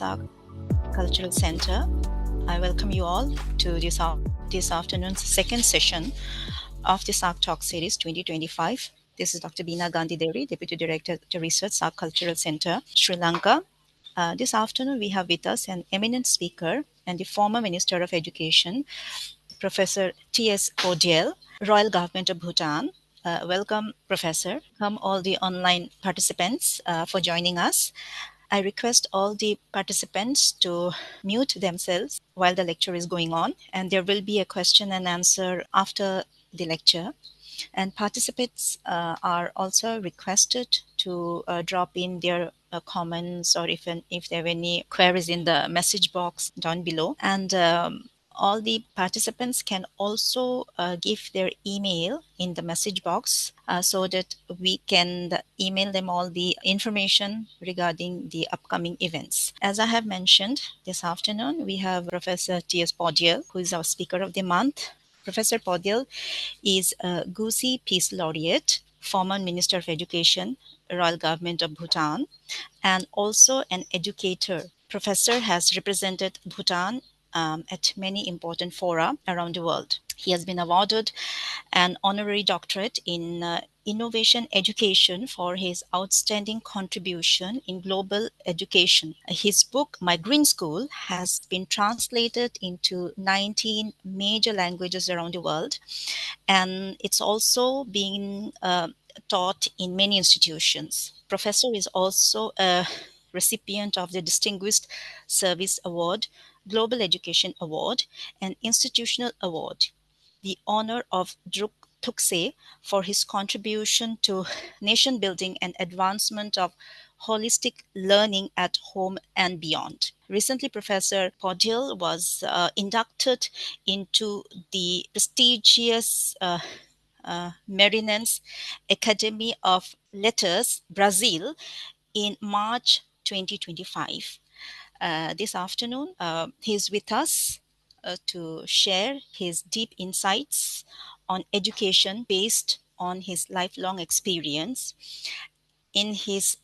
SAARC Cultural Center. I welcome you all to this afternoon's second session of the SAARC Talk Series 2025. This is Dr. Beena Gandhi Devi, Deputy Director to Research, SAARC Cultural Center, Sri Lanka. This afternoon, we have with us an eminent speaker and the former Minister of Education, Professor T.S. Powdyel, Royal Government of Bhutan. Welcome, Professor. Welcome all the online participants for joining us. I request all the participants to mute themselves while the lecture is going on, and there will be a question and answer after the lecture. And participants are also requested to drop in their comments or if they have any queries in the message box down below. And all the participants can also give their email in the message box so that we can email them all the information regarding the upcoming events. As I have mentioned, this afternoon we have Professor T.S. Powdyel, who is our speaker of the month. Professor Powdyel is a 𝐒𝐞𝐬𝐬 Peace Laureate, former Minister of Education, Royal Government of Bhutan, and also an educator. Professor has represented Bhutan at many important fora around the world. He has been awarded an honorary doctorate in innovation education for his outstanding contribution in global education. His book, My Green School, has been translated into 19 major languages around the world, and it's also being taught in many institutions. Professor is also a recipient of the Distinguished Service Award, Global Education Award, and Institutional Award, the honor of 𝐒𝐞𝐬𝐬 for his contribution to nation building and advancement of holistic learning at home and beyond. Recently, Professor Powdyel was inducted into the prestigious Marinense Academy of Letters, Brazil, in March 2025. This afternoon, he's with us to share his deep insights on education based on his lifelong experience in his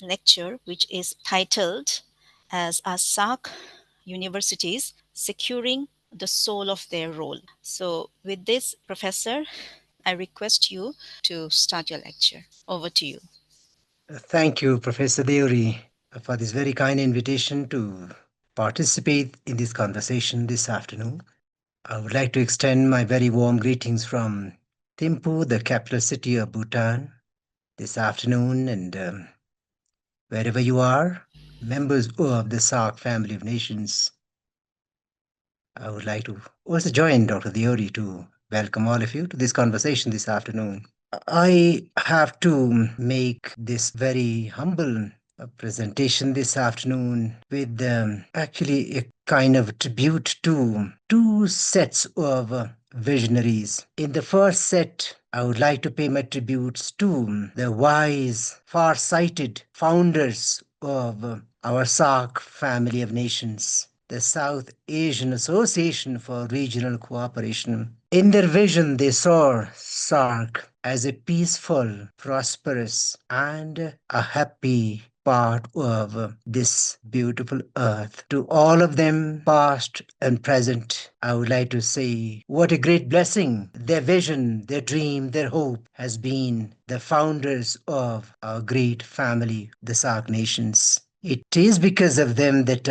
lecture, which is titled as SAARC Universities Securing the Soul of Their Role. So with this, Professor, I request you to start your lecture. Over to you. Thank you, Professor Deori, for this very kind invitation to participate in this conversation this afternoon. I would like to extend my very warm greetings from Thimphu, the capital city of Bhutan, this afternoon, and wherever you are, members of the SAARC family of nations. I would like to also join Dr. Deori to welcome all of you to this conversation this afternoon. I have to make this very humble presentation this afternoon with actually a kind of tribute to two sets of visionaries. In the first set, I would like to pay my tributes to the wise, far-sighted founders of our SAARC family of nations, the South Asian Association for Regional Cooperation. In their vision, they saw SAARC as a peaceful, prosperous, and a happy part of this beautiful earth. To all of them, past and present, I would like to say what a great blessing their vision, their dream, their hope has been the founders of our great family, the SAARC nations. It is because of them that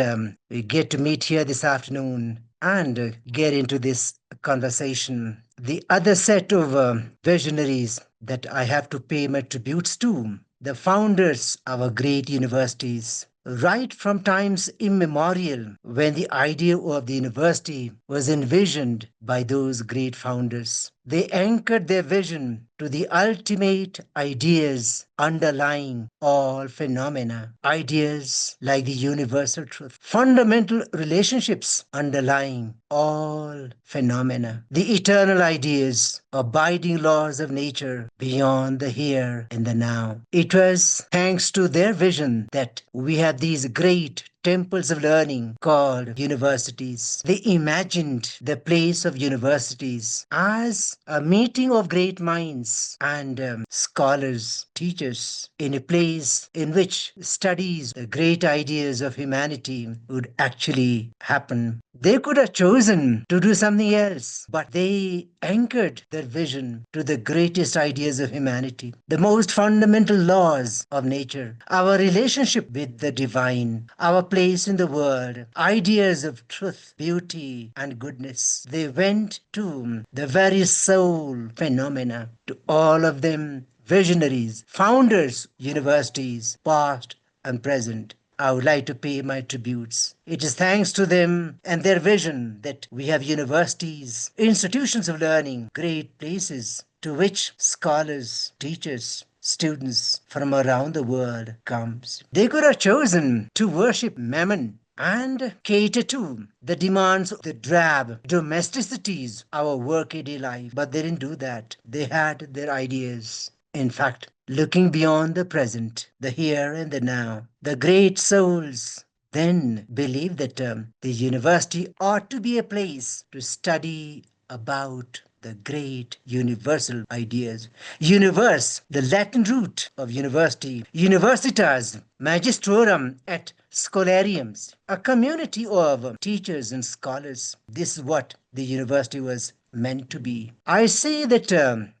we get to meet here this afternoon and get into this conversation. The other set of visionaries that I have to pay my tributes to, the founders of our great universities. Right from times immemorial, when the idea of the university was envisioned by those great founders, they anchored their vision to the ultimate ideas underlying all phenomena. Ideas like the universal truth, fundamental relationships underlying all phenomena, the eternal ideas, abiding laws of nature beyond the here and the now. It was thanks to their vision that we have these great temples of learning called universities. They imagined the place of universities as a meeting of great minds and scholars, teachers, in a place in which studies, the great ideas of humanity would actually happen. They could have chosen to do something else, but they anchored their vision to the greatest ideas of humanity, the most fundamental laws of nature, our relationship with the divine, our place in the world, ideas of truth, beauty, and goodness. They went to the very soul phenomena, to all of them visionaries, founders, universities, past and present. I would like to pay my tributes. It is thanks to them and their vision that we have universities, institutions of learning, great places to which scholars, teachers, students from around the world comes. They could have chosen to worship Mammon and cater to the demands of the drab domesticities of our workaday life, but they didn't do that. They had their ideas. In fact, looking beyond the present, the here and the now, the great souls then believed that the university ought to be a place to study about the great universal ideas. Universe, the Latin root of university, universitas, magistrorum et scholariums, a community of teachers and scholars. This is what the university was meant to be. I say that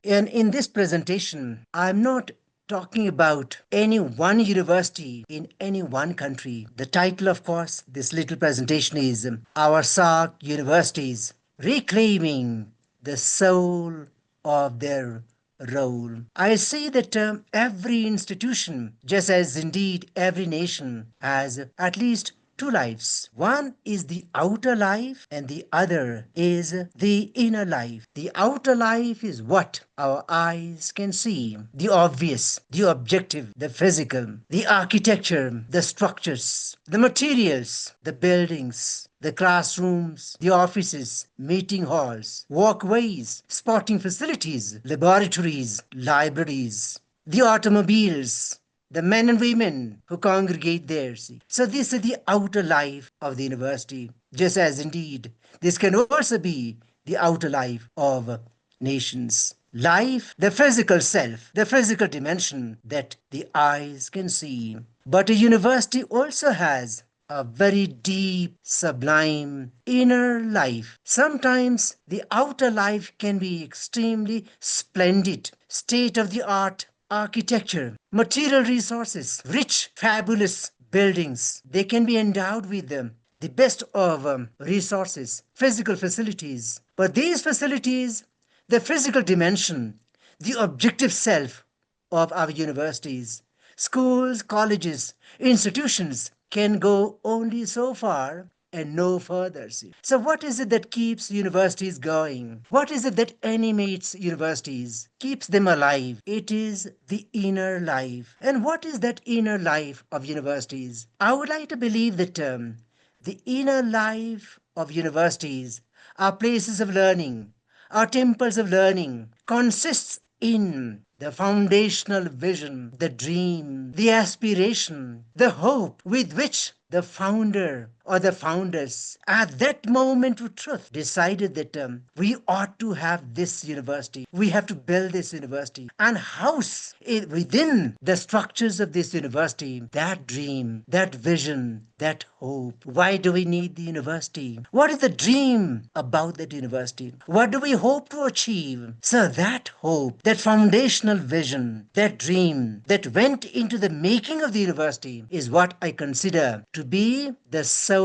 in this presentation, I'm not talking about any one university in any one country. The title, of course, this little presentation is Our SAARC Universities Reclaiming the Soul of Their Role. I say that every institution, just as indeed every nation, has at least two lives. One is the outer life and the other is the inner life. The outer life is what our eyes can see, the obvious, the objective, the physical, the architecture, the structures, the materials, the buildings, the classrooms, the offices, meeting halls, walkways, sporting facilities, laboratories, libraries, the automobiles, the men and women who congregate there. See. So this is the outer life of the university, just as indeed this can also be the outer life of nations. Life, the physical self, the physical dimension that the eyes can see. But a university also has a very deep, sublime inner life. Sometimes the outer life can be extremely splendid, state-of-the-art architecture, material resources, rich, fabulous buildings. They can be endowed with the best of resources, physical facilities. But these facilities, the physical dimension, the objective self of our universities, schools, colleges, institutions can go only so far and no further. See. So what is it that keeps universities going? What is it that animates universities, keeps them alive? It is the inner life. And what is that inner life of universities? I would like to believe that the inner life of universities, our places of learning, our temples of learning, consists in the foundational vision, the dream, the aspiration, the hope with which the founder or the founders at that moment of truth decided that we ought to have this university. We have to build this university and house it within the structures of this university, that dream, that vision, that hope. Why do we need the university? What is the dream about that university? What do we hope to achieve? So that hope, that foundational vision, that dream that went into the making of the university is what I consider to be the soul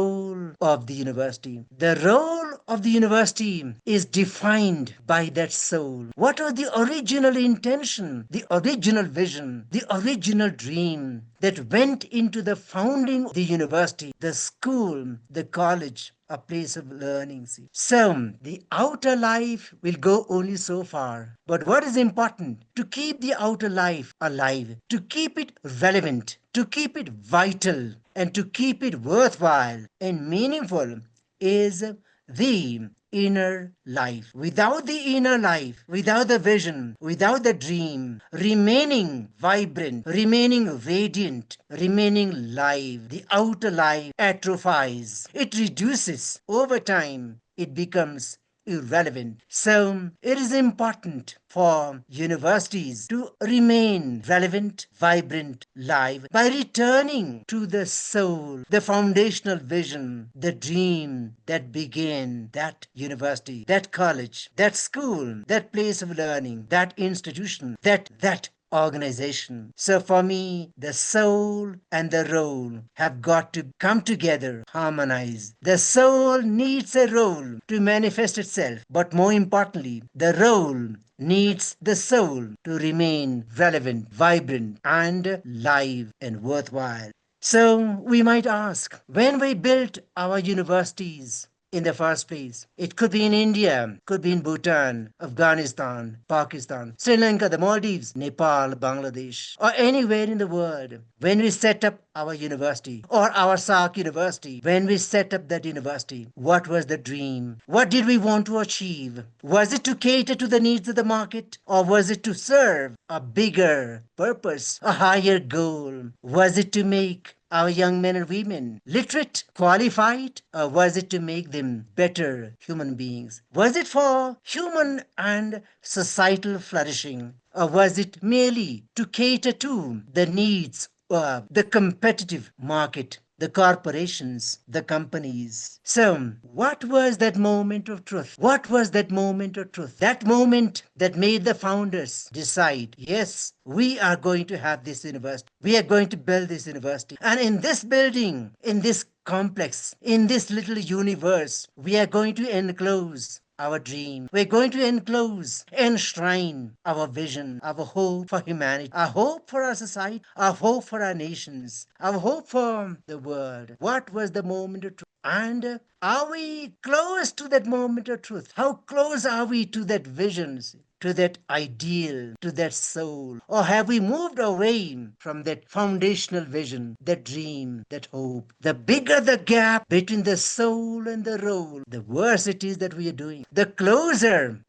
of the university. The role of the university is defined by that soul. What was the original intention, the original vision, the original dream that went into the founding of the university, the school, the college, a place of learning. See. So, the outer life will go only so far. But what is important? To keep the outer life alive, to keep it relevant, to keep it vital, and to keep it worthwhile and meaningful is the inner life. Without the inner life, without the vision, without the dream, remaining vibrant, remaining radiant, remaining live, the outer life atrophies. It reduces over time. It becomes irrelevant. So it is important for universities to remain relevant, vibrant, live by returning to the soul, the foundational vision, the dream that began that university, that college, that school, that place of learning, that institution, that organization. So for me, the soul and the role have got to come together, harmonize. The soul needs a role to manifest itself, but more importantly, the role needs the soul to remain relevant, vibrant, and live and worthwhile. So we might ask, when we built our universities, in the first place, it could be in India, could be in Bhutan, Afghanistan, Pakistan, Sri Lanka, the Maldives, Nepal, Bangladesh, or anywhere in the world. When we set up our university or our SAARC university, when we set up that university, what was the dream? What did we want to achieve? Was it to cater to the needs of the market, or was it to serve a bigger purpose, a higher goal? Was it to make our young men and women literate, qualified, or was it to make them better human beings? Was it for human and societal flourishing, or was it merely to cater to the needs of the competitive market, the corporations, the companies? So, what was that moment of truth? What was that moment of truth? That moment that made the founders decide, yes, we are going to have this university. We are going to build this university. And in this building, in this complex, in this little universe, we are going to enclose our dream. We're going to enclose, enshrine our vision, our hope for humanity, our hope for our society, our hope for our nations, our hope for the world. What was the moment of truth? And are we close to that moment of truth? How close are we to that vision, to that ideal, to that soul? Or have we moved away from that foundational vision, that dream, that hope? The bigger the gap between the soul and the role, the worse it is that we are doing. The closer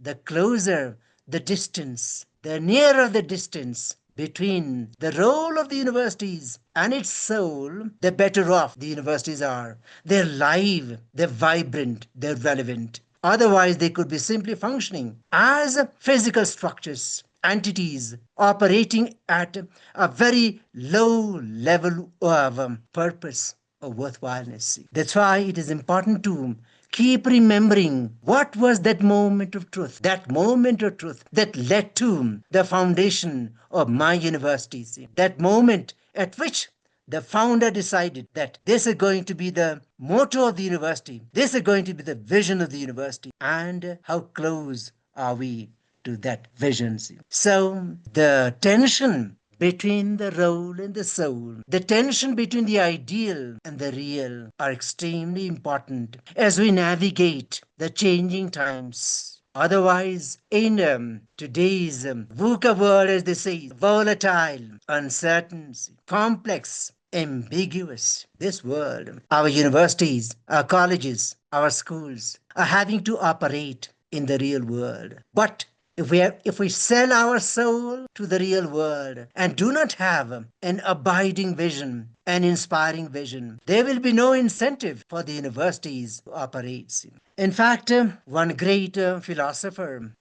the distance, the nearer the distance between the role of the universities and its soul, the better off the universities are. They're live, they're vibrant, they're relevant. Otherwise, they could be simply functioning as physical structures, entities operating at a very low level of purpose or worthwhileness. That's why it is important to keep remembering what was that moment of truth that led to the foundation of my university. That moment at which the founder decided that this is going to be the motto of the university, this is going to be the vision of the university, and how close are we to that vision. So the tension between the role and the soul, the tension between the ideal and the real are extremely important as we navigate the changing times. Otherwise, in today's VUCA world, as they say, volatile, uncertain, complex, ambiguous, this world, our universities, our colleges, our schools are having to operate in the real world. But if we sell our soul to the real world and do not have an abiding vision, an inspiring vision, there will be no incentive for the universities to operate. In fact, one great philosopher,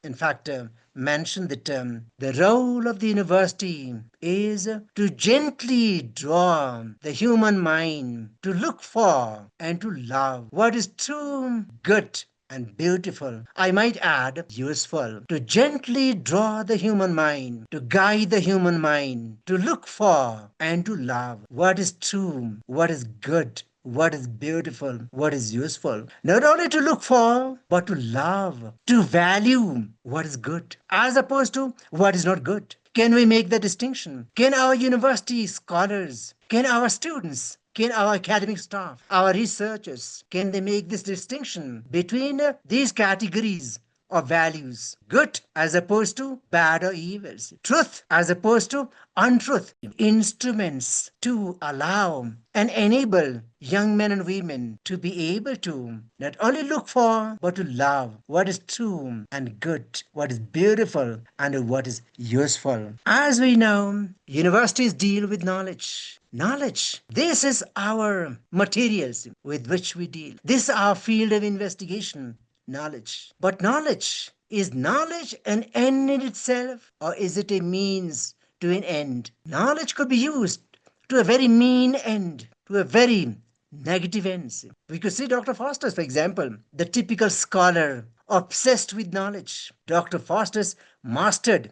mentioned that the role of the university is to gently draw the human mind to look for and to love what is true, good, and beautiful, I might add, useful, to gently draw the human mind, to guide the human mind, to look for and to love what is true, what is good, what is beautiful, what is useful. Not only to look for, but to love, to value what is good, as opposed to what is not good. Can we make the distinction? Can our university scholars, can our students, can our academic staff, our researchers, can they make this distinction between these categories or values, good as opposed to bad or evil, truth as opposed to untruth, instruments to allow and enable young men and women to be able to not only look for, but to love what is true and good, what is beautiful and what is useful. As we know, universities deal with knowledge. Knowledge. This is our materials with which we deal. This is our field of investigation. Knowledge. But knowledge, is knowledge an end in itself, or is it a means to an end? Knowledge could be used to a very mean end, to a very negative end. We could see Dr. Faustus, for example, the typical scholar obsessed with knowledge. Dr. Faustus mastered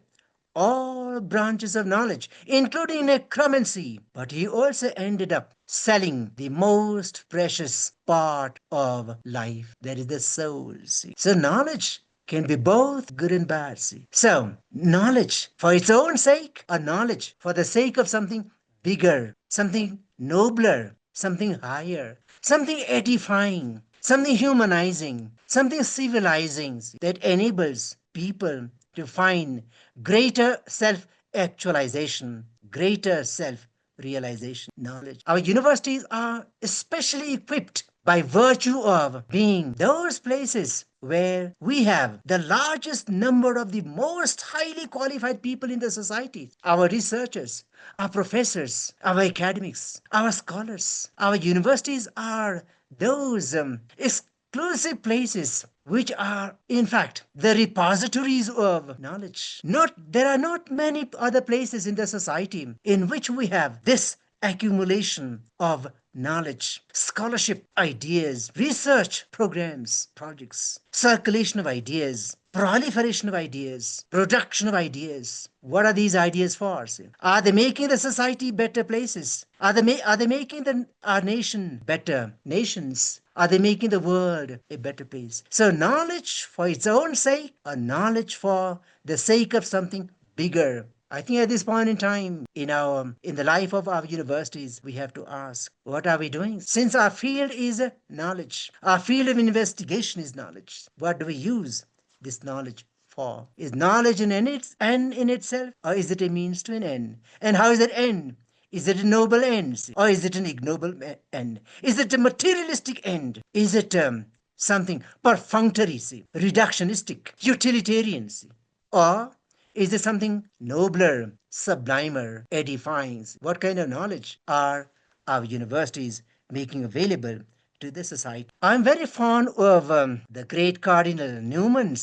all branches of knowledge, including necromancy, but he also ended up selling the most precious part of life, that is the soul. So knowledge can be both good and bad. So knowledge for its own sake, or knowledge for the sake of something bigger, something nobler, something higher, something edifying, something humanizing, something civilizing that enables people to find greater self-actualization, greater self-realization, knowledge. Our universities are especially equipped by virtue of being those places where we have the largest number of the most highly qualified people in the society. Our researchers, our professors, our academics, our scholars. Our universities are those exclusive places which are in fact the repositories of knowledge. There are not many other places in the society in which we have this accumulation of knowledge, scholarship, ideas, research programs, projects, circulation of ideas, proliferation of ideas, production of ideas. What are these ideas for? Are they making the society better places? Are they making our nation better nations? Are they making the world a better place? So knowledge for its own sake, or knowledge for the sake of something bigger? I think at this point in time in the life of our universities, we have to ask, what are we doing? Since our field is knowledge, our field of investigation is knowledge, what do we use this knowledge for? Is knowledge an end in itself, or is it a means to an end? And how is it end? Is it a noble end, or is it an ignoble end? Is it a materialistic end? Is it something perfunctory, reductionistic, utilitarian, or is it something nobler, sublimer, edifying? What kind of knowledge are our universities making available to the society? I'm very fond of the great Cardinal Newman,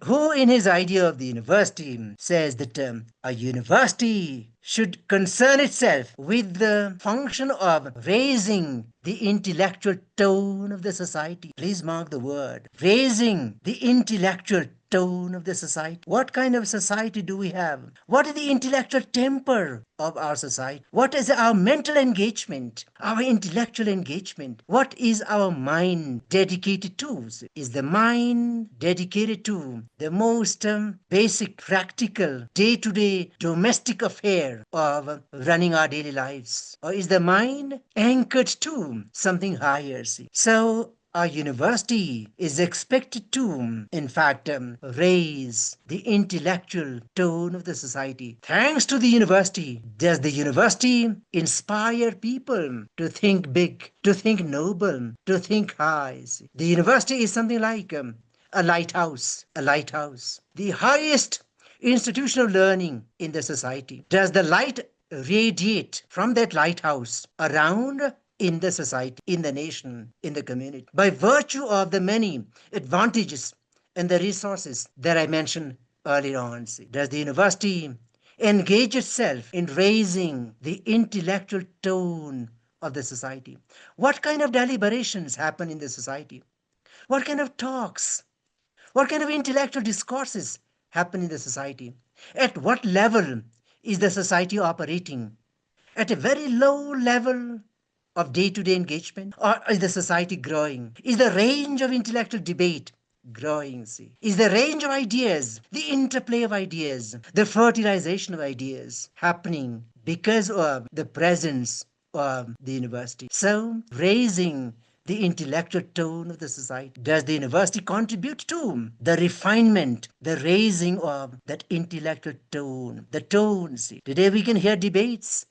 who in his idea of the university says that a university should concern itself with the function of raising the intellectual tone of the society. Please mark the word, raising the intellectual tone of the society. What kind of society do we have? What is the intellectual temper of our society? What is our mental engagement, our intellectual engagement? What is our mind dedicated to? Is the mind dedicated to the most basic, practical, day-to-day domestic affair of running our daily lives? Or is the mind anchored to something higher? So our university is expected to, in fact, raise the intellectual tone of the society. Thanks to the university, does the university inspire people to think big, to think noble, to think high? The university is something like a lighthouse, the highest institution of learning in the society. Does the light radiate from that lighthouse around in the society, in the nation, in the community, by virtue of the many advantages and the resources that I mentioned earlier on? Does the university engage itself in raising the intellectual tone of the society? What kind of deliberations happen in the society? What kind of talks? What kind of intellectual discourses happen in the society? At what level is the society operating? At a very low level of day-to-day engagement? Or is the society growing? Is the range of intellectual debate growing? Is the range of ideas, the interplay of ideas, the fertilization of ideas happening because of the presence of the university? So raising the intellectual tone of the society? Does the university contribute to the refinement, the raising of that intellectual tone, the tones? Today we can hear debates,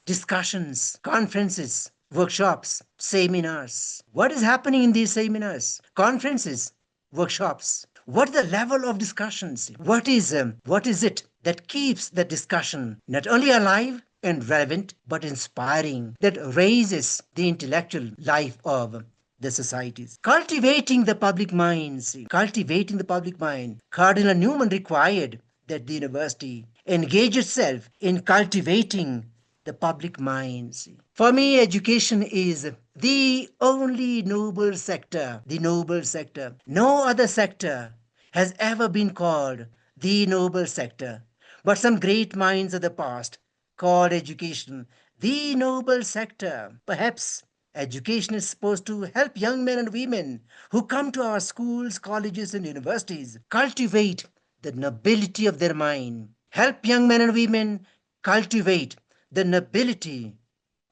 discussions, conferences, workshops, seminars. What is happening in these seminars, conferences, workshops? What is the level of discussions? What is it that keeps the discussion not only alive and relevant, but inspiring, that raises the intellectual life of the societies? Cultivating the public minds, cultivating the public mind. Cardinal Newman required that the university engage itself in cultivating the public minds. For me, education is the only noble sector, the noble sector. No other sector has ever been called the noble sector, but some great minds of the past called education the noble sector. Perhaps education is supposed to help young men and women who come to our schools, colleges, and universities cultivate the nobility of their mind. Help young men and women cultivate the nobility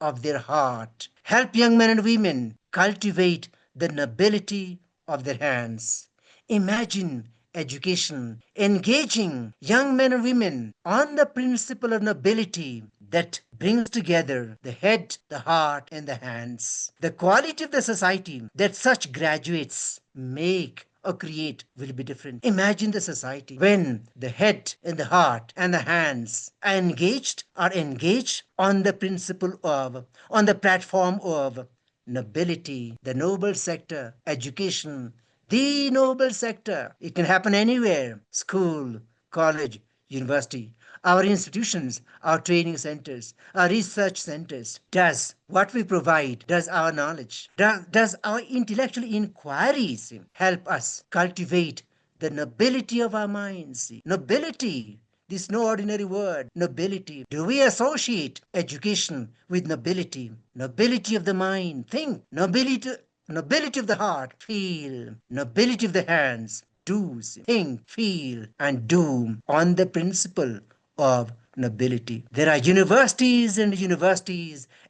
of their heart. Help young men and women cultivate the nobility of their hands. Imagine education engaging young men and women on the principle of nobility that brings together the head, the heart, and the hands. The quality of the society that such graduates make or create will be different. Imagine the society when the head and the heart and the hands are engaged on the principle of, on the platform of nobility, the noble sector, education, the noble sector. It can happen anywhere: school, college, university. Our institutions, our training centers, our research centers. Does what we provide, does our knowledge, does our intellectual inquiries help us cultivate the nobility of our minds? Nobility. This is no ordinary word. Nobility. Do we associate education with nobility? Nobility of the mind. Think. Nobility of the heart. Feel. Nobility of the hands. Do. Think, feel, and do on the principle of nobility. There are universities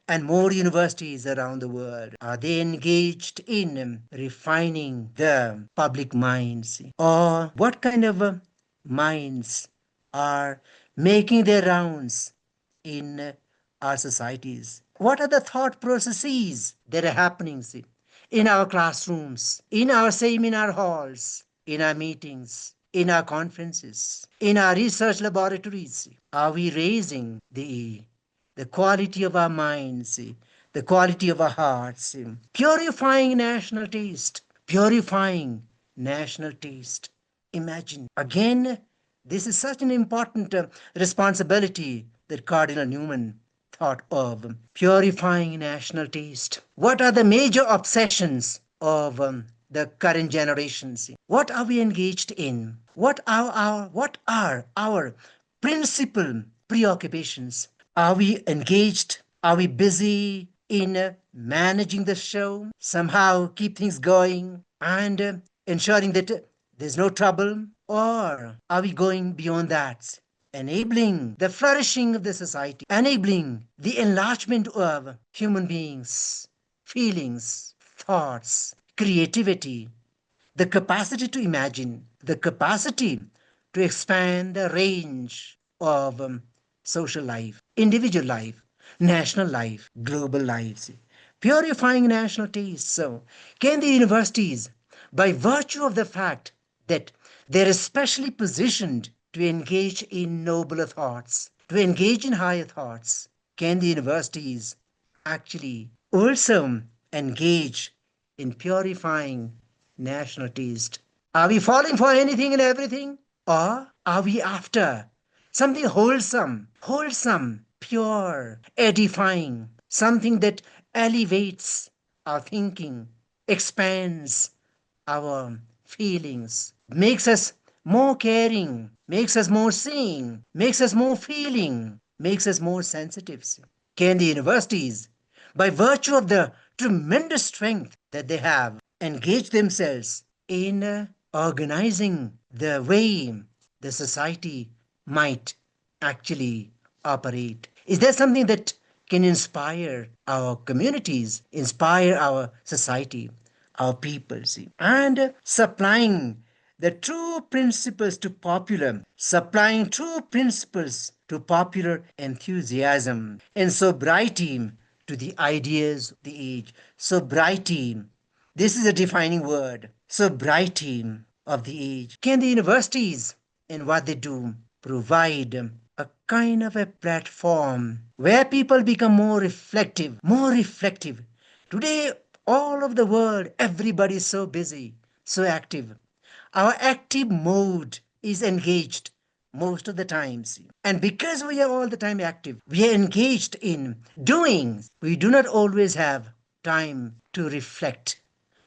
and more universities around the world. Are they engaged in refining the public minds? Or what kind of minds are making their rounds in our societies? What are the thought processes that are happening in our classrooms, in our seminar halls, in our meetings, in our conferences, in our research laboratories? Are we raising the quality of our minds, the quality of our hearts, purifying national taste, purifying national taste? Imagine. Again, this is such an important responsibility that Cardinal Newman thought of. Purifying national taste. What are the major obsessions of the current generations? What are we engaged in? What are our principal preoccupations? Are we engaged? Are we busy in managing the show? Somehow keep things going and ensuring that there's no trouble? Or are we going beyond that, enabling the flourishing of the society, enabling the enlargement of human beings, feelings, thoughts, creativity, the capacity to imagine, the capacity to expand the range of social life, individual life, national life, global lives, purifying national taste? So, can the universities, by virtue of the fact that they're especially positioned to engage in nobler thoughts, to engage in higher thoughts, can the universities actually also engage in purifying national taste? Are we falling for anything and everything? Or are we after something wholesome, pure, edifying, something that elevates our thinking, expands our feelings, makes us more caring, makes us more seeing, makes us more feeling, makes us more sensitive? Can the universities, by virtue of the tremendous strength that they have, engage themselves in organizing the way the society might actually operate? Is there something that can inspire our communities, inspire our society, our people, see. And supplying the true principles to popular, supplying true principles to popular enthusiasm and sobriety to the ideas of the age. Sobriety, this is a defining word. Sobriety of the age. Can the universities and what they do provide a kind of a platform where people become more reflective, more reflective. Today, all of the world, everybody is so busy, so active. Our active mode is engaged most of the times. And because we are all the time active, we are engaged in doing. We do not always have time to reflect,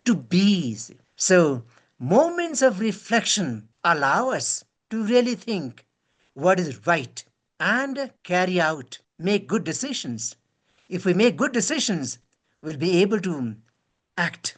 to be. So, moments of reflection allow us to really think what is right and carry out, make good decisions. If we make good decisions, we'll be able to act,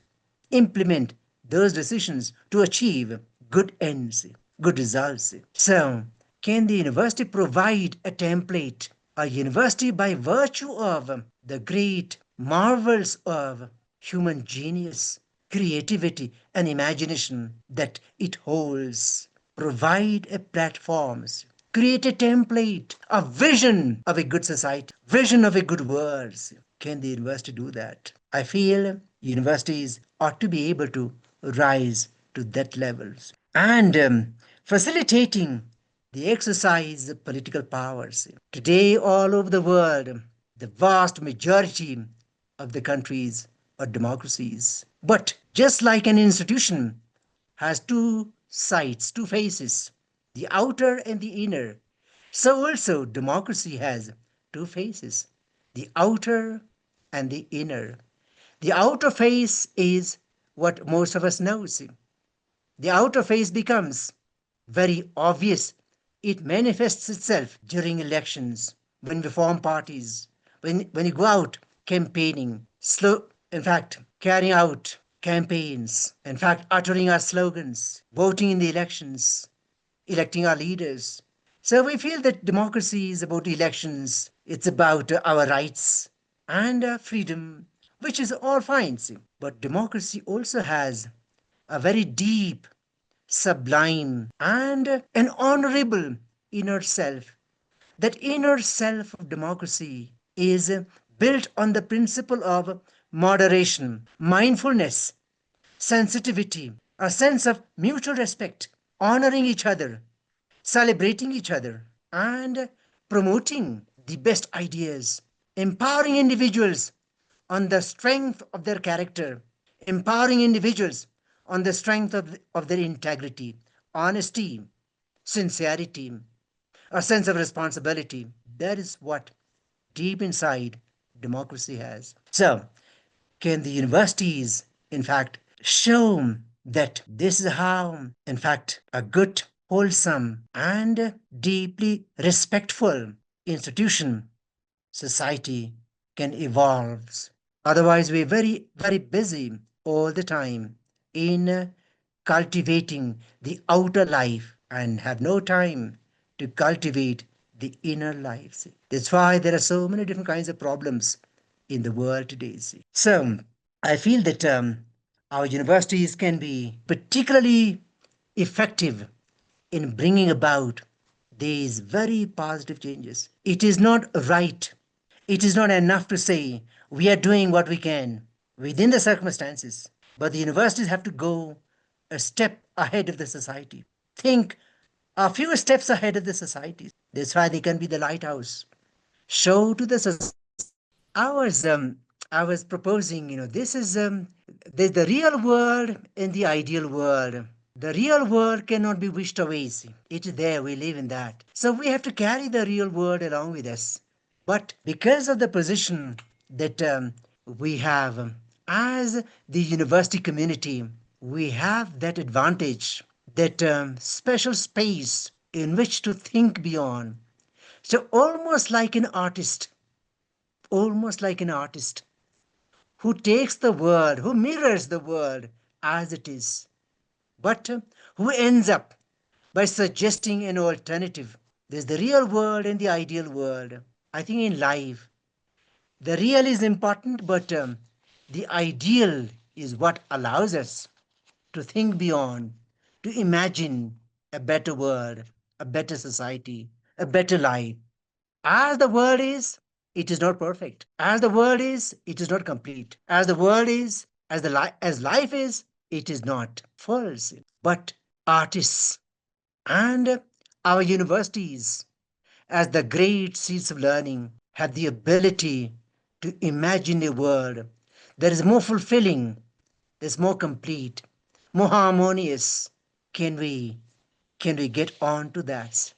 implement those decisions to achieve good ends, good results. So, can the university provide a template? A university, by virtue of the great marvels of human genius, creativity, and imagination that it holds, provide a platform, create a template, a vision of a good society, vision of a good world. Can the university do that? I feel universities ought to be able to rise to that levels and facilitating the exercise of political powers. Today, all over the world, the vast majority of the countries are democracies. But just like an institution has two sides, two faces, the outer and the inner, so also democracy has two faces, the outer and the inner. The outer face is what most of us know. See. The outer face becomes very obvious. It manifests itself during elections, when we form parties, when you go out campaigning, in fact, carrying out campaigns, in fact, uttering our slogans, voting in the elections, electing our leaders. So we feel that democracy is about elections, it's about our rights and freedom, which is all fine. See. But democracy also has a very deep, sublime, and an honorable inner self. That inner self of democracy is built on the principle of moderation, mindfulness, sensitivity, a sense of mutual respect, honoring each other, celebrating each other, and promoting the best ideas, empowering individuals on the strength of their character, empowering individuals on the strength of their integrity, honesty, sincerity, a sense of responsibility. That is what deep inside democracy has. So, can the universities, in fact, show that this is how, in fact, a good, wholesome, and deeply respectful institution, society can evolve? Otherwise, we're very, very busy all the time in cultivating the outer life and have no time to cultivate the inner life. That's why there are so many different kinds of problems in the world today. So I feel that our universities can be particularly effective in bringing about these very positive changes. It is not right. It is not enough to say we are doing what we can within the circumstances, but the universities have to go a step ahead of the society. Think a few steps ahead of the society. That's why they can be the lighthouse. Show to the society. I was proposing, this is the real world and the ideal world. The real world cannot be wished away. See. It is there, we live in that. So we have to carry the real world along with us. But because of the position that we have as the university community, we have that advantage, that special space in which to think beyond. So almost like an artist who takes the world, who mirrors the world as it is, but who ends up by suggesting an alternative. There's the real world and the ideal world. I think in life, The real is important, but the ideal is what allows us to think beyond, to imagine a better world, a better society, a better life. As the world is, it is not perfect. As the world is, it is not complete. As the world is, as life is, it is not false. But artists and our universities, as the great seeds of learning, have the ability to imagine a world that is more fulfilling, that's more complete, more harmonious. Can we get on to that?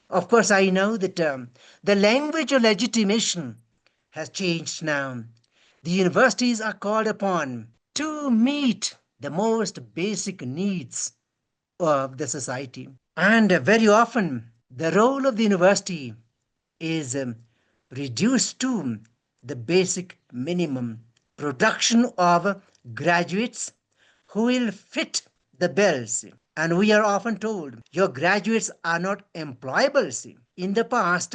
Of course, I know that the language of legitimation has changed now. The universities are called upon to meet the most basic needs of the society. And very often, the role of the university is reduced to the basic minimum production of graduates who will fit the bills. And we are often told your graduates are not employable. In the past,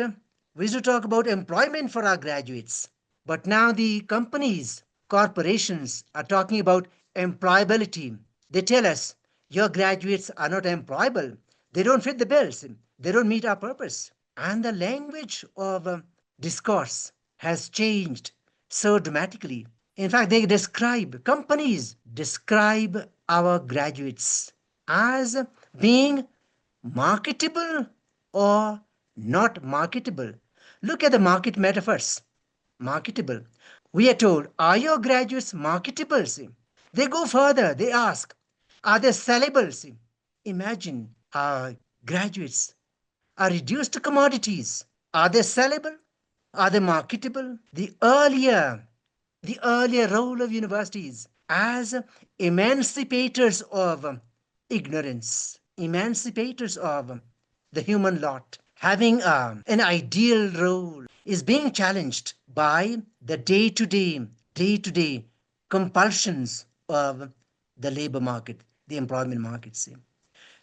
we used to talk about employment for our graduates, but now the companies, corporations are talking about employability. They tell us your graduates are not employable, they don't fit the bills, they don't meet our purpose. And the language of discourse has changed so dramatically. In fact, companies describe our graduates as being marketable or not marketable. Look at the market metaphors. Marketable. We are told, are your graduates marketable? They go further. They ask, are they sellable? Imagine our graduates are reduced to commodities. Are they sellable? Are they marketable? The earlier role of universities as emancipators of ignorance, emancipators of the human lot, having an ideal role, is being challenged by the day-to-day compulsions of the labor market, the employment market.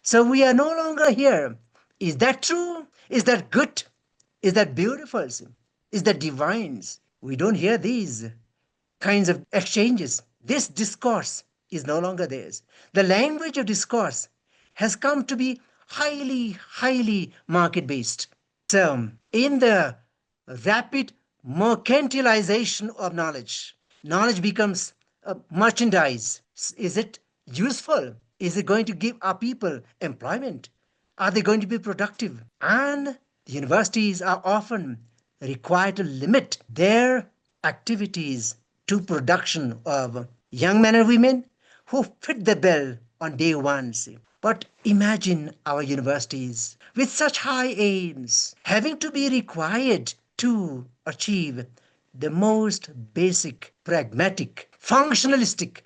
So we are no longer here. Is that true? Is that good? Is that beautiful? Is that divine? We don't hear these kinds of exchanges. This discourse is no longer theirs. The language of discourse has come to be highly market based. So, in the rapid mercantilization of knowledge, knowledge becomes a merchandise. Is it useful? Is it going to give our people employment? Are they going to be productive? And the universities are often required to limit their activities to production of young men and women who fit the bill on day one. But imagine our universities with such high aims having to be required to achieve the most basic, pragmatic, functionalistic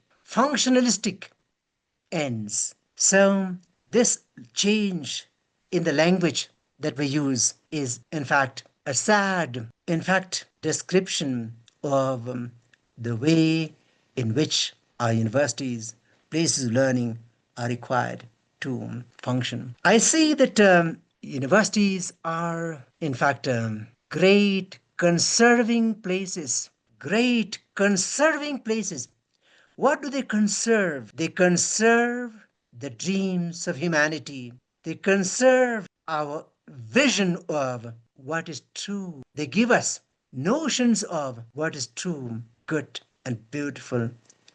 ends. So this change in the language that we use is in fact a sad, description of the way in which our universities, places of learning, are required to function. I see that universities are, in fact, great conserving places. Great conserving places. What do they conserve? They conserve the dreams of humanity. They conserve our vision of what is true. They give us notions of what is true, good, and beautiful,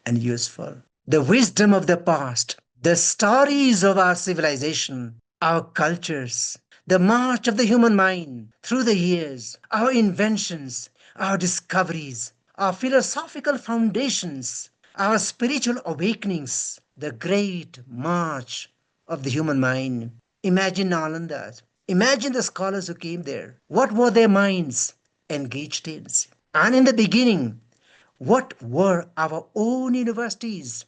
and useful. The wisdom of the past, the stories of our civilization, our cultures, the march of the human mind through the years, our inventions, our discoveries, our philosophical foundations, our spiritual awakenings, the great march of the human mind. Imagine Nalandas. Imagine the scholars who came there. What were their minds engaged in? And in the beginning, what were our own universities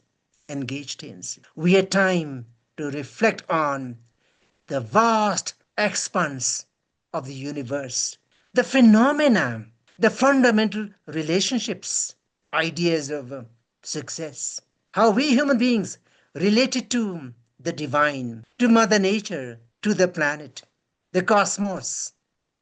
engaged in? We had time to reflect on the vast expanse of the universe, the phenomena, the fundamental relationships, ideas of success, how we human beings related to the divine, to Mother Nature, to the planet, the cosmos.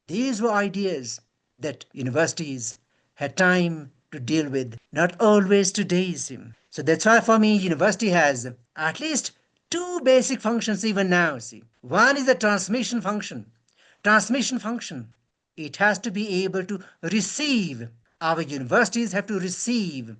These were ideas that universities had time to deal with, not always today's. So that's why for me, university has at least two basic functions even now. See, one is the transmission function. Transmission function. It has to be able to receive. Our universities have to receive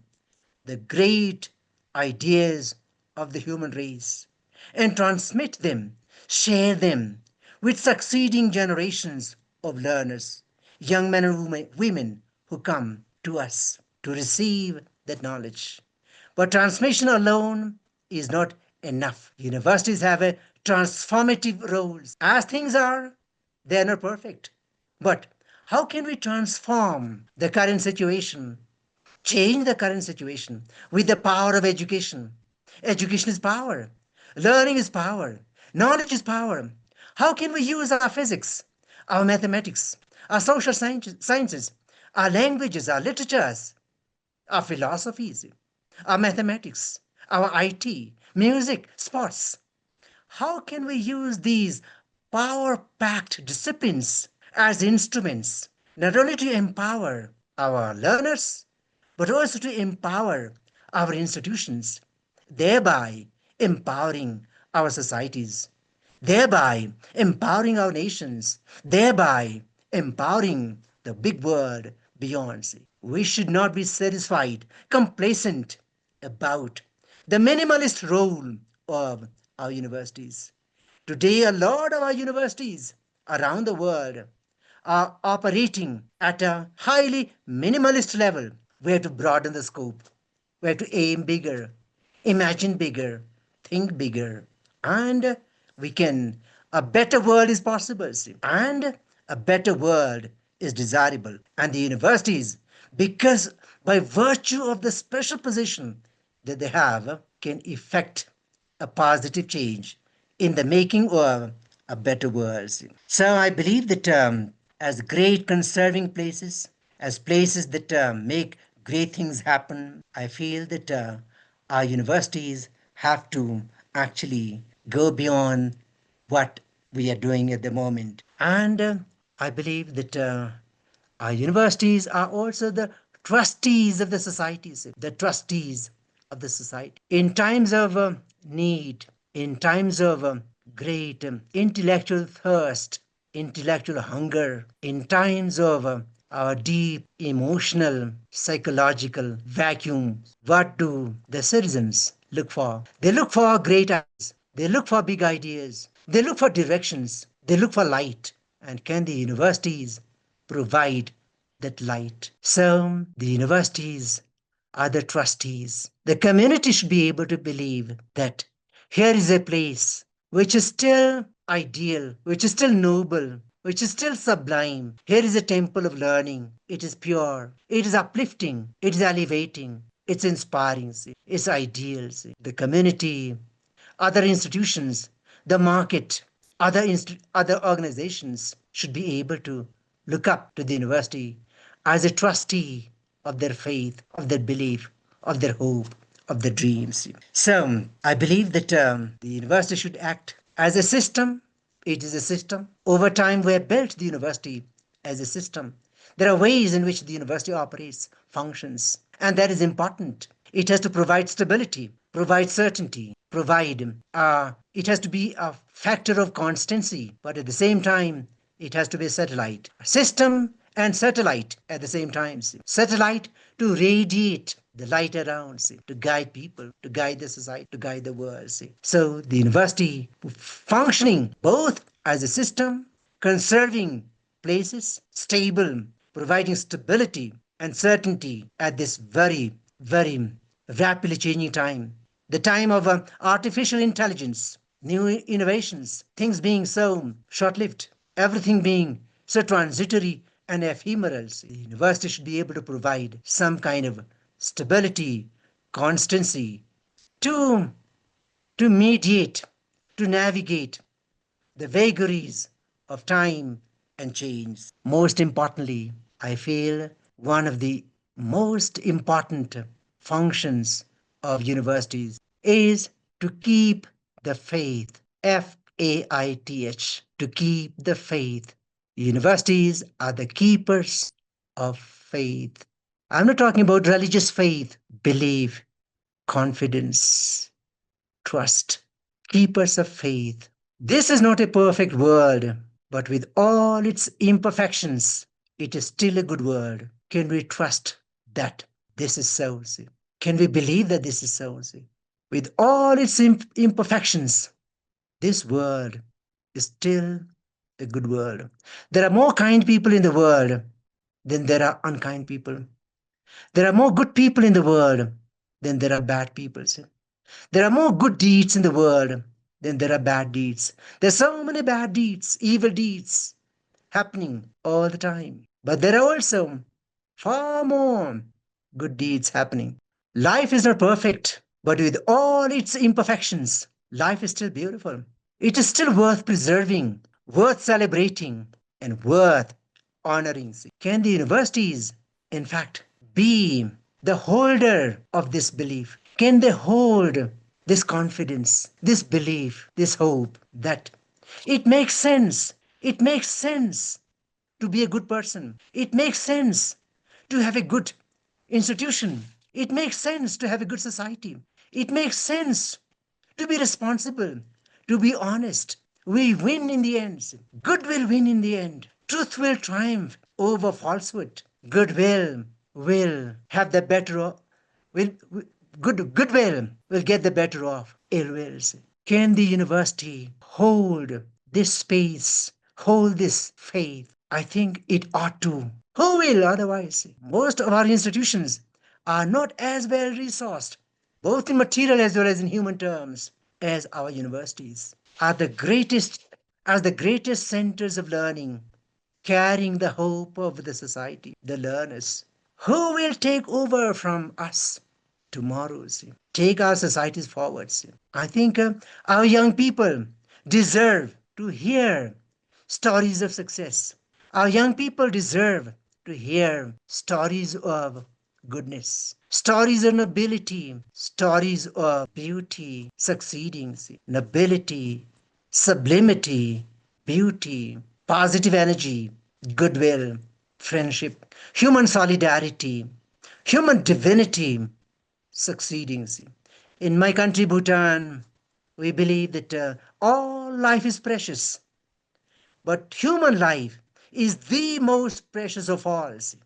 the great ideas of the human race and transmit them, share them with succeeding generations of learners, young men and women who come to us to receive that knowledge. But transmission alone is not enough. Universities have a transformative role. As things are, they are not perfect. But how can we transform the current situation, change the current situation with the power of education? Education is power. Learning is power. Knowledge is power. How can we use our physics, our mathematics, our social sciences, our languages, our literatures, our philosophies, our mathematics, our IT, music, sports? How can we use these power-packed disciplines as instruments, not only to empower our learners, but also to empower our institutions, thereby empowering our societies, thereby empowering our nations, thereby empowering the big world beyond? We should not be satisfied, complacent about the minimalist role of our universities. Today, a lot of our universities around the world are operating at a highly minimalist level. We have to broaden the scope. We have to aim bigger, imagine bigger, think bigger, and a better world is possible, and a better world is desirable. And the universities, because by virtue of the special position that they have, can effect a positive change in the making of a better world. So I believe that as great conserving places, as places that make great things happen, I feel that our universities have to actually go beyond what we are doing at the moment. And I believe that our universities are also the trustees of the societies, the trustees of the society. In times of need, in times of great intellectual thirst, intellectual hunger, in times of our deep emotional, psychological vacuum, what do the citizens look for? They look for great ideas. They look for big ideas. They look for directions. They look for light. And can the universities provide that light? So the universities are the trustees. The community should be able to believe that here is a place which is still ideal, which is still noble, which is still sublime. Here is a temple of learning. It is pure. It is uplifting. It is elevating. It's inspiring. It's ideal. The community, other institutions, the market, other organizations should be able to look up to the university as a trustee of their faith, of their belief, of their hope, of their dreams. So I believe that the university should act as a system. It is a system. Over time, we have built the university as a system. There are ways in which the university operates, functions, and that is important. It has to provide stability, provide certainty, it has to be a factor of constancy, but at the same time, it has to be a satellite. System and satellite at the same time. Satellite to radiate the light around, to guide people, to guide the society, to guide the world. So the university functioning both as a system, conserving places, stable, providing stability and certainty at this very, very rapidly changing time. The time of artificial intelligence, new innovations, things being so short-lived, everything being so transitory and ephemeral. The university should be able to provide some kind of stability, constancy to mediate, to navigate the vagaries of time and change. Most importantly, I feel one of the most important functions of universities is to keep the faith. Faith, to keep the faith. Universities are the keepers of faith. I'm not talking about religious faith, belief, confidence, trust, keepers of faith. This is not a perfect world, but with all its imperfections, it is still a good world. Can we trust that this is so? See? Can we believe that this is so? See? With all its imperfections, this world is still a good world. There are more kind people in the world than there are unkind people. There are more good people in the world than there are bad people. See? There are more good deeds in the world than there are bad deeds. There's so many bad deeds, evil deeds happening all the time. But there are also far more good deeds happening. Life is not perfect, but with all its imperfections, life is still beautiful. It is still worth preserving, worth celebrating, and worth honoring. Can the universities, in fact, be the holder of this belief? Can they hold this confidence, this belief, this hope that it makes sense? It makes sense to be a good person. It makes sense to have a good institution. It makes sense to have a good society. It makes sense to be responsible, to be honest. We win in the end. Good will win in the end. Truth will triumph over falsehood. Goodwill will have the better of, goodwill will get the better of ill wills. Can the university hold this space, hold this faith? I think it ought to. Who will otherwise? Most of our institutions are not as well resourced, both in material as well as in human terms, as our universities. Are the greatest as the greatest centers of learning, carrying the hope of the society, the learners. Who will take over from us tomorrow? See? Take our societies forward. See? I think our young people deserve to hear stories of success. Our young people deserve to hear stories of goodness, stories of nobility, stories of beauty, succeeding, see? Nobility, sublimity, beauty, positive energy, goodwill, friendship, human solidarity, human divinity, succeeding. See? In my country, Bhutan, we believe that all life is precious, but human life is the most precious of all. See?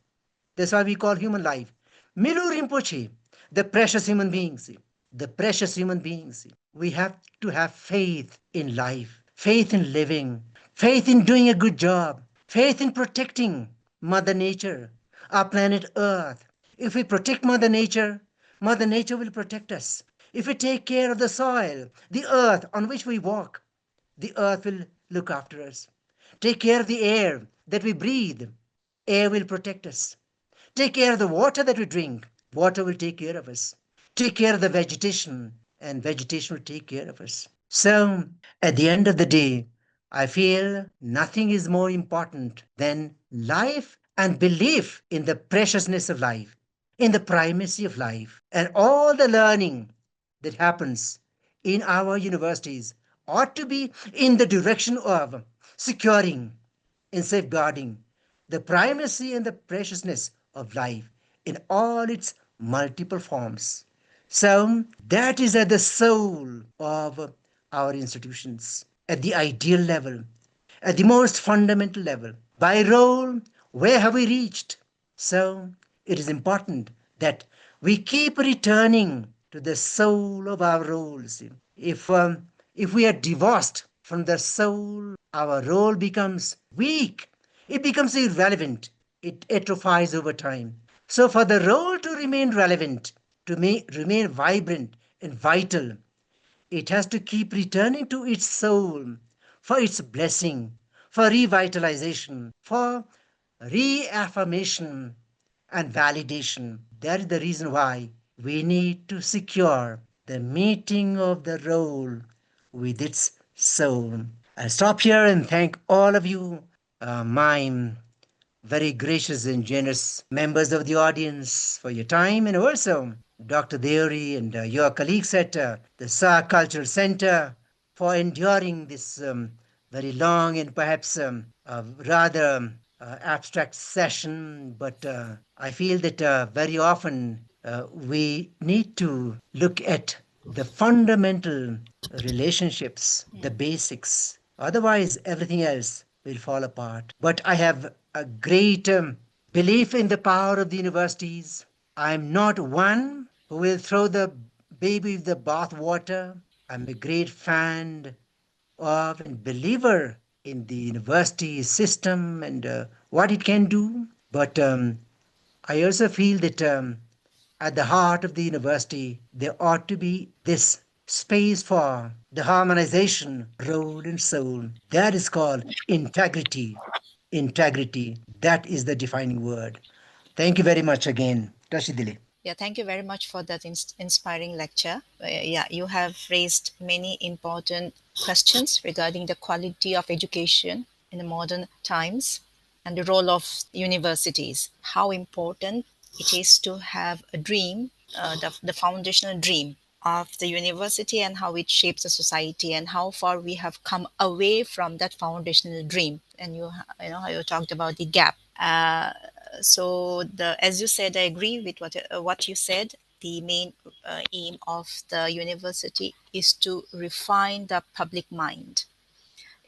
That's why we call human life Milu Rinpoche, the precious human being. See? The precious human being. See? We have to have faith in life, faith in living, faith in doing a good job, faith in protecting Mother Nature, our planet Earth. If we protect Mother Nature will protect us. If we take care of the soil, the earth on which we walk, the earth will look after us. Take care of the air that we breathe, air will protect us. Take care of the water that we drink, water will take care of us. Take care of the vegetation, and vegetation will take care of us. So, at the end of the day, I feel nothing is more important than life and belief in the preciousness of life, in the primacy of life, and all the learning that happens in our universities ought to be in the direction of securing and safeguarding the primacy and the preciousness of life in all its multiple forms. So that is at the soul of our institutions, at the ideal level, at the most fundamental level. By role, where have we reached? So it is important that we keep returning to the soul of our roles. If we are divorced from the soul, our role becomes weak. It becomes irrelevant. It atrophies over time. So for the role to remain relevant, to remain vibrant and vital, it has to keep returning to its soul for its blessing, for revitalization, for reaffirmation and validation. That is the reason why we need to secure the meeting of the role with its soul. I'll stop here and thank all of you, my very gracious and generous members of the audience, for your time, and also Dr. Deori and your colleagues at the SAARC Cultural Center for enduring this very long and perhaps rather abstract session, but I feel that very often we need to look at the fundamental relationships, the basics. Otherwise, everything else will fall apart. But I have a great belief in the power of the universities. I'm not one who will throw the baby with the bathwater. I'm a great fan of and believer in the university system and what it can do. But I also feel that at the heart of the university, there ought to be this space for the harmonization, role and soul. That is called integrity. Integrity. That is the defining word. Thank you very much again. Tashidile. Yeah, thank you very much for that inspiring lecture. Yeah, you have raised many important questions regarding the quality of education in the modern times and the role of universities. How important it is to have a dream, the foundational dream of the university, and how it shapes the society, and how far we have come away from that foundational dream. And you know how you talked about the gap. So the as you said, I agree with what you said. The main aim of the university is to refine the public mind.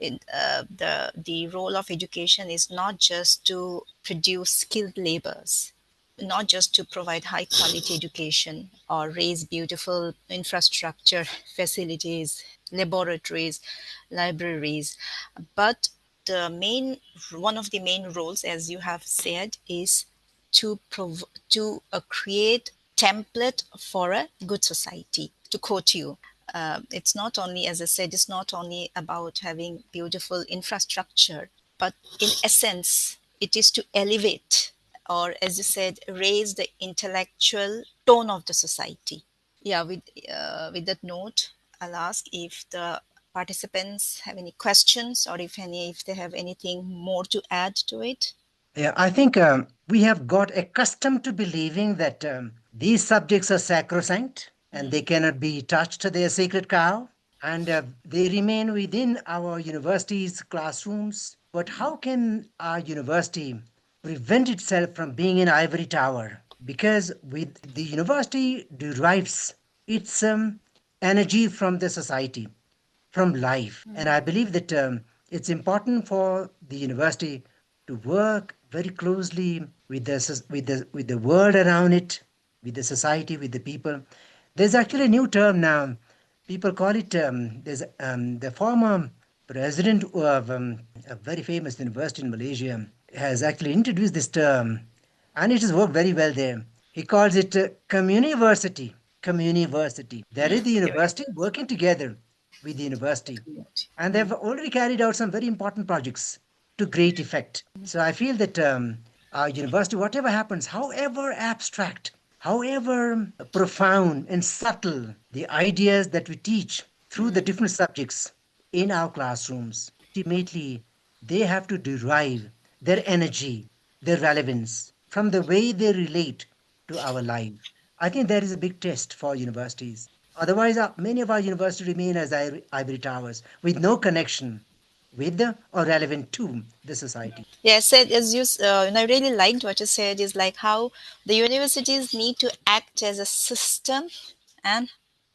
The role of education is not just to produce skilled laborers, not just to provide high quality education or raise beautiful infrastructure facilities, laboratories, libraries, but the main one of the main roles, as you have said, is to create template for a good society. To quote you, it's not only, as I said, it's not only about having beautiful infrastructure, but in essence, it is to elevate, or as you said, raise the intellectual tone of the society. Yeah, with that note, I'll ask if the participants have any questions, or if they have anything more to add to it. Yeah, I think we have got accustomed to believing that these subjects are sacrosanct and they cannot be touched. They are sacred cow and they remain within our universities' classrooms. But how can our university prevent itself from being an ivory tower? Because with the university derives its energy from the society, from life. And I believe that it's important for the university to work very closely with with the world around it, with the society, with the people. There's actually a new term now. People call it. There's the former president of a very famous university in Malaysia has actually introduced this term, and it has worked very well there. He calls it communiversity. Communiversity. That is the university working together with the university. And they've already carried out some very important projects to great effect. So I feel that our university, whatever happens, however abstract, however profound and subtle the ideas that we teach through the different subjects in our classrooms, ultimately they have to derive their energy, their relevance from the way they relate to our life. I think that is a big test for universities. Otherwise, many of our universities remain as ivory towers with no connection with or relevant to the society. Yes, said as you, and I really liked what you said is like how the universities need to act as a system and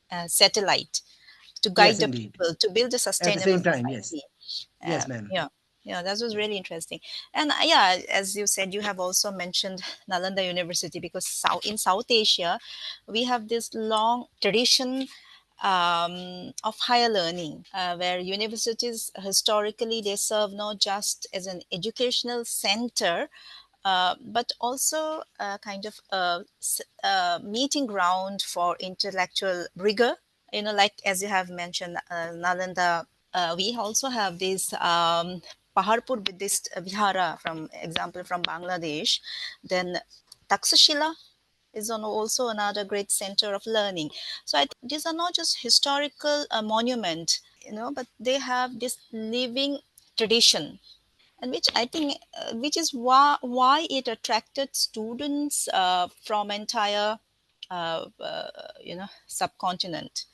a satellite to guide Yes, the indeed. people to build a At the sustainable same time, yes. society. Yes, ma'am. Yeah, yeah, that was really interesting. And yeah, as you said, you have also mentioned Nalanda University, because in South Asia, we have this long tradition of higher learning, where universities historically they serve not just as an educational center, but also a kind of meeting ground for intellectual rigor. You know, like as you have mentioned, Nalanda, we also have this Paharpur Buddhist Vihara, from example from Bangladesh. Then Taxashila is also another great center of learning. So I think these are not just historical monument, you know, but they have this living tradition, and which I think, which is why it attracted students from entire, you know, subcontinent.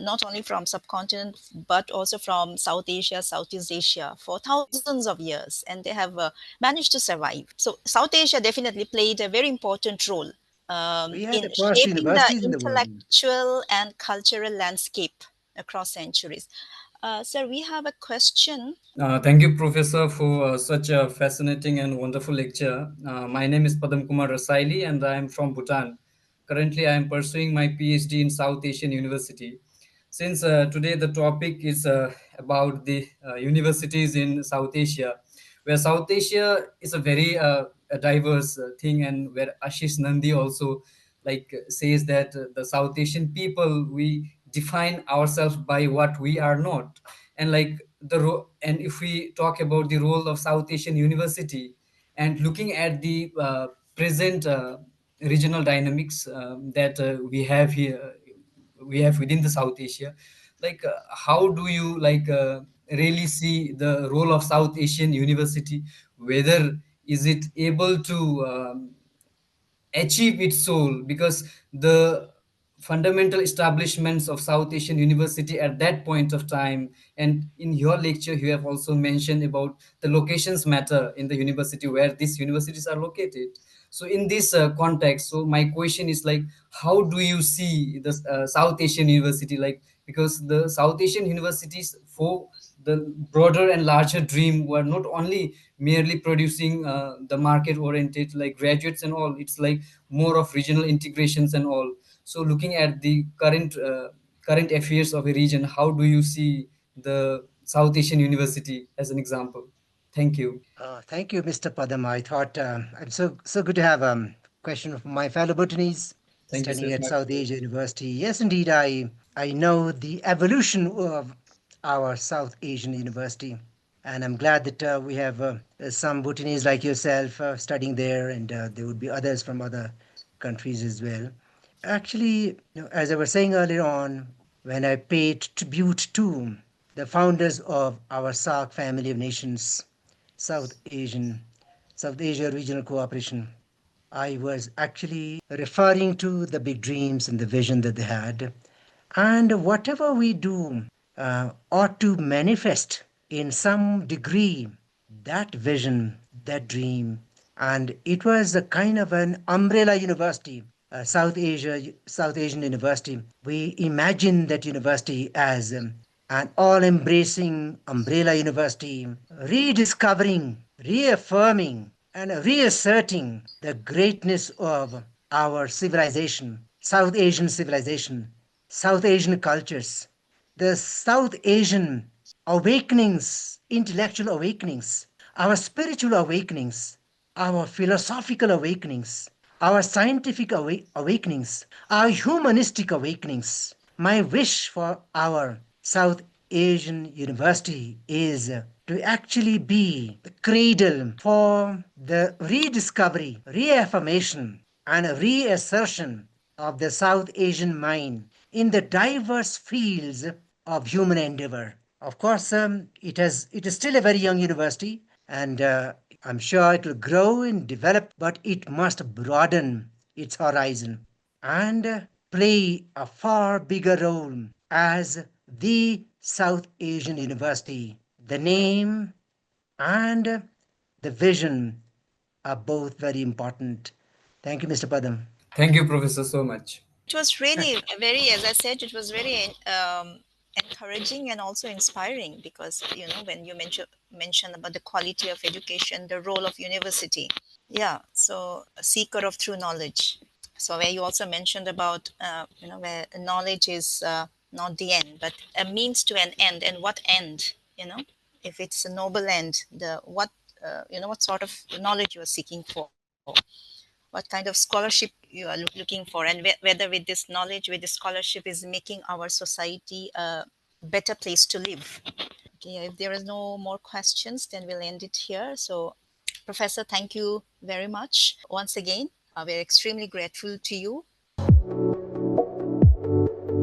not only from subcontinent but also from South Asia, Southeast Asia for thousands of years, and they have managed to survive. So South Asia definitely played a very important role We had in the first shaping the universities in the world. intellectual and cultural landscape across centuries. Sir, we have a question. Thank you, Professor, for such a fascinating and wonderful lecture. My name is Padam Kumar Rasaili, and I am from Bhutan. Currently, I am pursuing my PhD in South Asian University. Since today the topic is about the universities in South Asia, where South Asia is a very a diverse thing, and where Ashish Nandi also says that the South Asian people, we define ourselves by what we are not. And and if we talk about the role of South Asian University, and looking at the present regional dynamics that we have within the South Asia, how do you really see the role of South Asian University, whether is it able to achieve its soul? Because the fundamental establishments of South Asian University at that point of time, and in your lecture you have also mentioned about the locations matter in the university where these universities are located. So in this context, so my question is how do you see the South Asian University, because the South Asian universities, for the broader and larger dream, were not only merely producing the market oriented graduates and all. It's more of regional integrations and all. So looking at the current affairs of a region, how do you see the South Asian University as an example? Thank you. Thank you, Mr. Padam. I thought I'm so good to have a question from my fellow Bhutanese Thank you, studying sir. at South Asia University. Yes, indeed, I know the evolution of our South Asian University, and I'm glad that we have some Bhutanese like yourself studying there, and there would be others from other countries as well. Actually, as I was saying earlier on, when I paid tribute to the founders of our SAARC family of nations, South Asian, South Asia Regional Cooperation, I was actually referring to the big dreams and the vision that they had. And whatever we do ought to manifest in some degree that vision, that dream. And it was a kind of an umbrella university, South Asian University. We imagined that university as an all-embracing umbrella university, rediscovering, reaffirming, and reasserting the greatness of our civilization, South Asian civilization, South Asian cultures, the South Asian awakenings, intellectual awakenings, our spiritual awakenings, our philosophical awakenings, our scientific awakenings, our humanistic awakenings. My wish for our South Asian University is to actually be the cradle for the rediscovery, reaffirmation, and reassertion of the South Asian mind in the diverse fields of human endeavor. Of course, it is still a very young university, and I'm sure it will grow and develop, but it must broaden its horizon and play a far bigger role as the South Asian University. The name and the vision are both very important. Thank you, Mr. Padam. Thank you, Professor, so much. It was really very, as I said, it was very encouraging and also inspiring because when you mention about the quality of education, the role of university. Yeah, so a seeker of true knowledge. So where you also mentioned about where knowledge is not the end, but a means to an end. And what end? If it's a noble end, the what what sort of knowledge you are seeking for, what kind of scholarship you are looking for, and whether with this knowledge, with this scholarship, is making our society a better place to live. Okay, if there is no more questions, then we'll end it here. So, Professor, thank you very much once again. We're extremely grateful to you